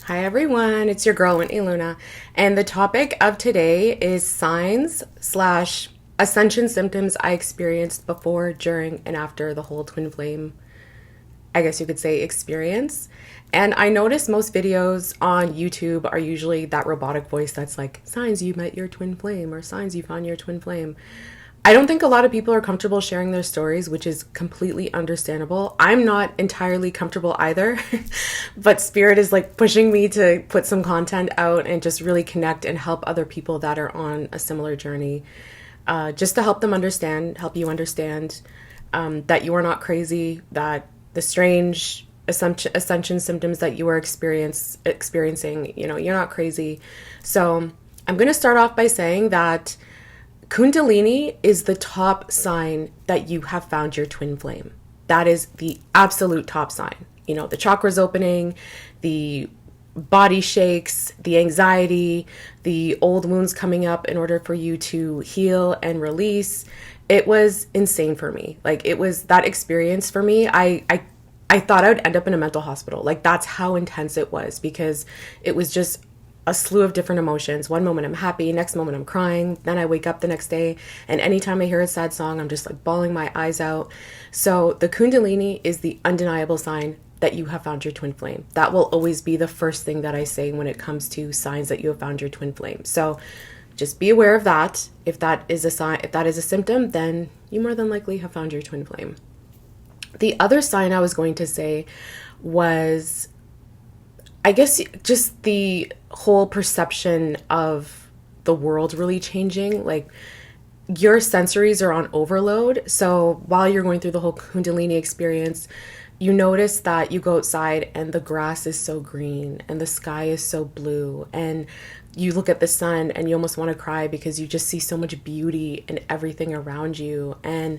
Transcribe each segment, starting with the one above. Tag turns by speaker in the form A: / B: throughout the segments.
A: Hi everyone, it's your girl 𝕨𝕚𝕚, and the topic of today is signs slash ascension symptoms I experienced before, during, and after the whole twin flame, I guess you could say, experience. And I notice most videos on YouTube are usually that robotic voice that's like, signs you met your twin flame, or signs you found your twin flame. I don't think a lot of people are comfortable sharing their stories, which is completely understandable. I'm not entirely comfortable either, but Spirit is like pushing me to put some content out and just really connect and help other people that are on a similar journey, just to help them understand, help you understand that you are not crazy, that the strange ascension symptoms that you are experiencing, you're not crazy. So I'm going to start off by saying that Kundalini is the top sign that you have found your twin flame. That is the absolute top sign. The chakras opening, the body shakes, the anxiety, the old wounds coming up in order for you to heal and release. It was insane for me. Like, it was that experience for me. I thought I would end up in a mental hospital. Like, that's how intense it was, because it was just a slew of different emotions. One moment I'm happy, next moment I'm crying. Then I wake up the next day, and anytime I hear a sad song, I'm just like bawling my eyes out. So the Kundalini is the undeniable sign that you have found your twin flame. That will always be the first thing that I say when it comes to signs that you have found your twin flame. So just be aware of that. If that is a sign, if that is a symptom, then you more than likely have found your twin flame. The other sign I was going to say was, I guess, just the whole perception of the world really changing. Like, your sensories are on overload. So while you're going through the whole Kundalini experience, you notice that you go outside and the grass is so green and the sky is so blue, and you look at the sun and you almost want to cry because you just see so much beauty in everything around you. And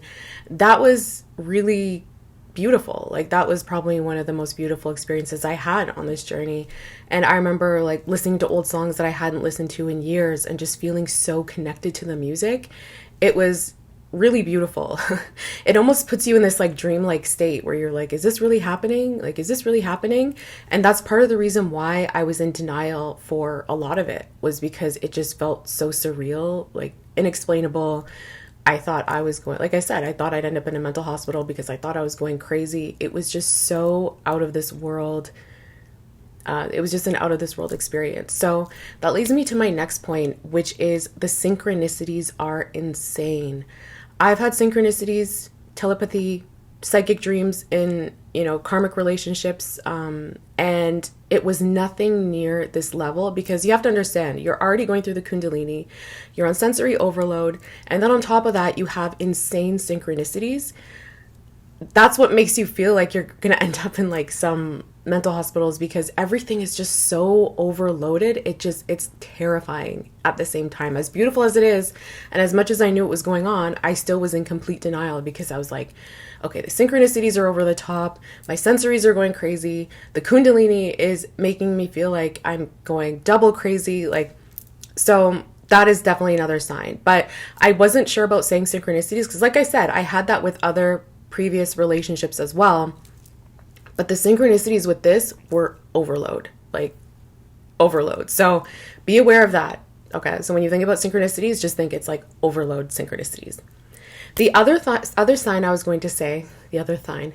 A: that was really beautiful. Like, that was probably one of the most beautiful experiences I had on this journey. And I remember like listening to old songs that I hadn't listened to in years and just feeling so connected to the music. It was really beautiful. It almost puts you in this like dreamlike state where you're like, is this really happening? Like, is this really happening? And that's part of the reason why I was in denial for a lot of it, was because it just felt so surreal, like inexplainable. I thought I was going, like I said, I thought I'd end up in a mental hospital because I thought I was going crazy. It was just so out of this world. It was just an out of this world experience. So that leads me to my next point, which is the synchronicities are insane. I've had synchronicities, telepathy, psychic dreams in, karmic relationships. And it was nothing near this level, because you have to understand, you're already going through the Kundalini, you're on sensory overload, and then on top of that, you have insane synchronicities. That's what makes you feel like you're going to end up in like some mental hospitals, because everything is just so overloaded. It's terrifying at the same time. As beautiful as it is, and as much as I knew what was going on, I still was in complete denial, because I was like, okay, the synchronicities are over the top. My sensories are going crazy. The Kundalini is making me feel like I'm going double crazy. Like, so that is definitely another sign. But I wasn't sure about saying synchronicities, because like I said, I had that with other previous relationships as well. But the synchronicities with this were overload, like overload. So be aware of that. Okay, so when you think about synchronicities, just think it's like overload synchronicities. The other sign I was going to say, the other sign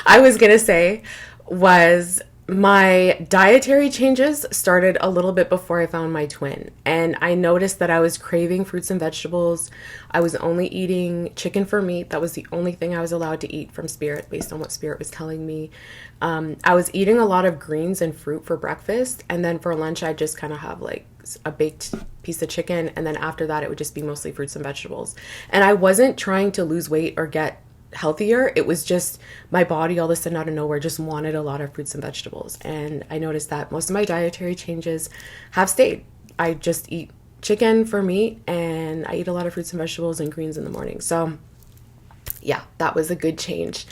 A: I was going to say was my dietary changes started a little bit before I found my twin. And I noticed that I was craving fruits and vegetables. I was only eating chicken for meat. That was the only thing I was allowed to eat from Spirit, based on what Spirit was telling me. I was eating a lot of greens and fruit for breakfast. And then for lunch, I'd just kind of have like a baked piece of chicken. And then after that, it would just be mostly fruits and vegetables. And I wasn't trying to lose weight or get healthier. It was just my body all of a sudden out of nowhere just wanted a lot of fruits and vegetables. And I noticed that most of my dietary changes have stayed. I just eat chicken for meat, and I eat a lot of fruits and vegetables and greens in the morning. So yeah, that was a good change.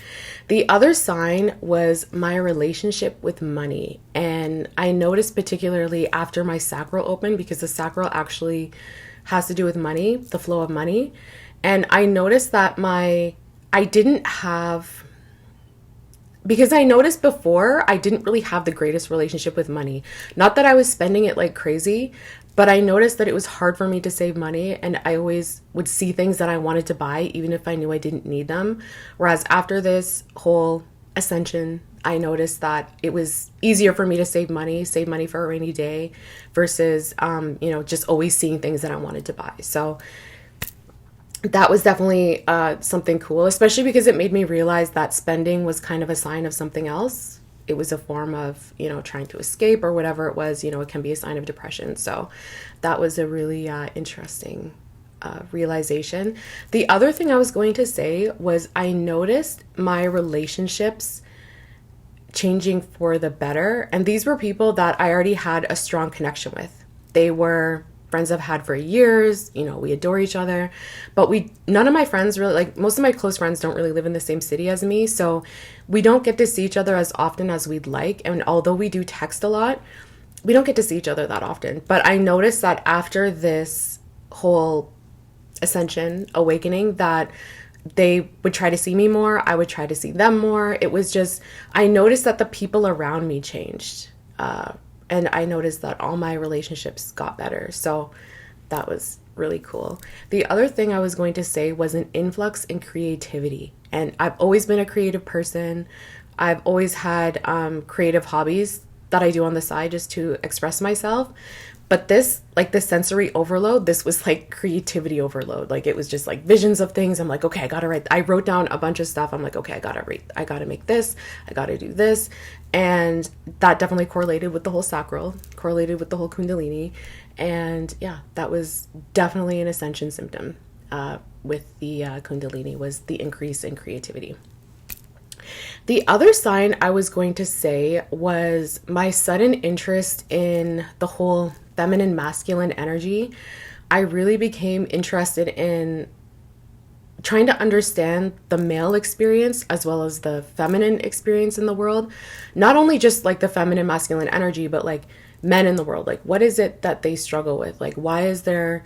A: The other sign was my relationship with money. And I noticed particularly after my sacral opened, because the sacral actually has to do with money, the flow of money. And I noticed that I didn't have because I noticed before I didn't really have the greatest relationship with money. Not that I was spending it like crazy, but I noticed that it was hard for me to save money, and I always would see things that I wanted to buy even if I knew I didn't need them. Whereas after this whole ascension, I noticed that it was easier for me to save money for a rainy day versus, just always seeing things that I wanted to buy. So that was definitely something cool, especially because it made me realize that spending was kind of a sign of something else. It was a form of, trying to escape or whatever it was. It can be a sign of depression. So that was a really interesting realization. The other thing I was going to say was I noticed my relationships changing for the better. And these were people that I already had a strong connection with. They were friends I've had for years. We adore each other, but none of my friends really, like most of my close friends don't really live in the same city as me. So we don't get to see each other as often as we'd like. And although we do text a lot, we don't get to see each other that often. But I noticed that after this whole ascension, awakening, that they would try to see me more. I would try to see them more. It was just, I noticed that the people around me changed. And I noticed that all my relationships got better. So that was really cool. The other thing I was going to say was an influx in creativity. And I've always been a creative person. I've always had creative hobbies that I do on the side just to express myself. But this, like the sensory overload, this was like creativity overload. Like it was just like visions of things. I'm like, okay, I gotta write. I wrote down a bunch of stuff. I'm like, okay, I gotta make this. I gotta do this. And that definitely correlated with the whole sacral, correlated with the whole Kundalini. And yeah, that was definitely an ascension symptom with the Kundalini, was the increase in creativity. The other sign I was going to say was my sudden interest in the whole feminine masculine energy. I really became interested in trying to understand the male experience as well as the feminine experience in the world. Not only just like the feminine masculine energy, but like men in the world. Like what is it that they struggle with? Like why is there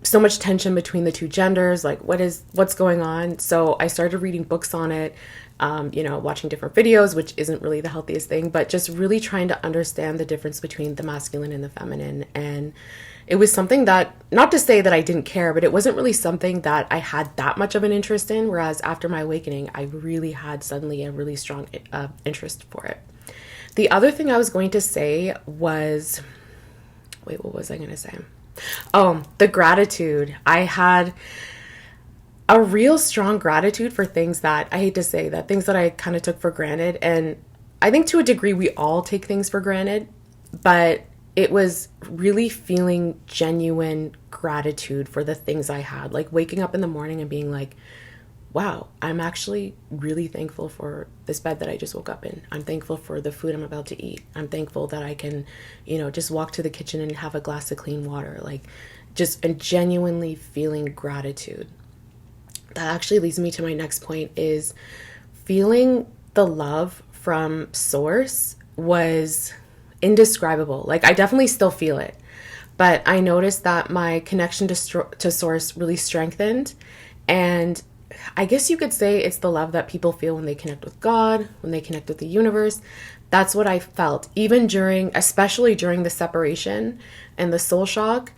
A: so much tension between the two genders? Like what's going on? So I started reading books on it, watching different videos, which isn't really the healthiest thing, but just really trying to understand the difference between the masculine and the feminine. And it was something that, not to say that I didn't care, but it wasn't really something that I had that much of an interest in. Whereas after my awakening, I really had suddenly a really strong interest for it. The other thing I was going to say was, what was I going to say? Oh, the gratitude. I had a real strong gratitude for things that, I hate to say that, things that I kind of took for granted. And I think to a degree we all take things for granted, but it was really feeling genuine gratitude for the things I had. Like waking up in the morning and being like, wow, I'm actually really thankful for this bed that I just woke up in. I'm thankful for the food I'm about to eat. I'm thankful that I can, just walk to the kitchen and have a glass of clean water. Like just a genuinely feeling gratitude. That actually leads me to my next point, is feeling the love from Source was indescribable. Like I definitely still feel it, but I noticed that my connection to Source really strengthened. And I guess you could say it's the love that people feel when they connect with God, when they connect with the universe. That's what I felt, especially during the separation and the soul shock.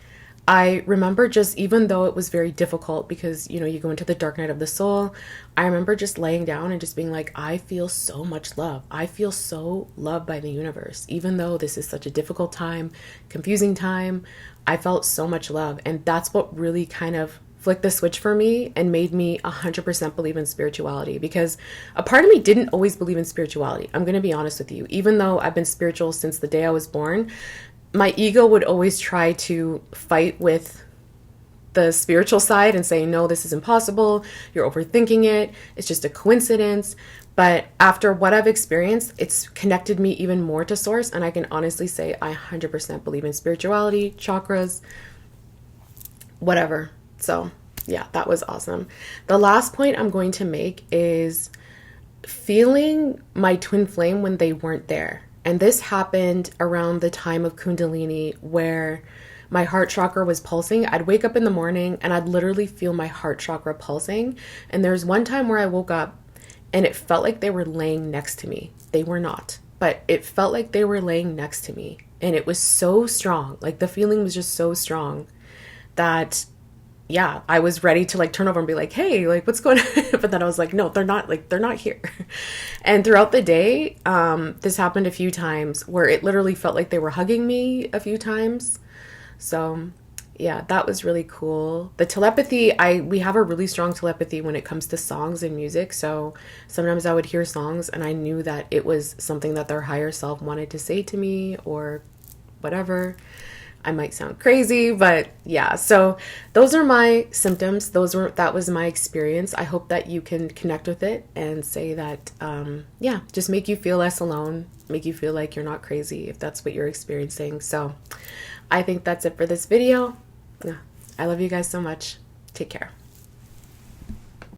A: I remember just, even though it was very difficult because, you go into the dark night of the soul, I remember just laying down and just being like, I feel so much love. I feel so loved by the universe. Even though this is such a difficult time, confusing time, I felt so much love. And that's what really kind of flicked the switch for me and made me 100% believe in spirituality, because a part of me didn't always believe in spirituality. I'm going to be honest with you. Even though I've been spiritual since the day I was born, my ego would always try to fight with the spiritual side and say, no, this is impossible. You're overthinking it. It's just a coincidence. But after what I've experienced, it's connected me even more to Source. And I can honestly say I 100% believe in spirituality, chakras, whatever. So yeah, that was awesome. The last point I'm going to make is feeling my twin flame when they weren't there. And this happened around the time of Kundalini, where my heart chakra was pulsing. I'd wake up in the morning and I'd literally feel my heart chakra pulsing. And there's one time where I woke up and it felt like they were laying next to me. They were not, but it felt like they were laying next to me. And it was so strong. Like the feeling was just so strong that, yeah, I was ready to like turn over and be like, hey, like what's going on? But then I was like, no, they're not here. And throughout the day, this happened a few times where it literally felt like they were hugging me a few times. So yeah, that was really cool. The telepathy, we have a really strong telepathy when it comes to songs and music. So sometimes I would hear songs and I knew that it was something that their higher self wanted to say to me or whatever. I might sound crazy, but yeah. So those are my symptoms. That was my experience. I hope that you can connect with it and say that, yeah, just make you feel less alone, make you feel like you're not crazy if that's what you're experiencing. So I think that's it for this video. I love you guys so much. Take care.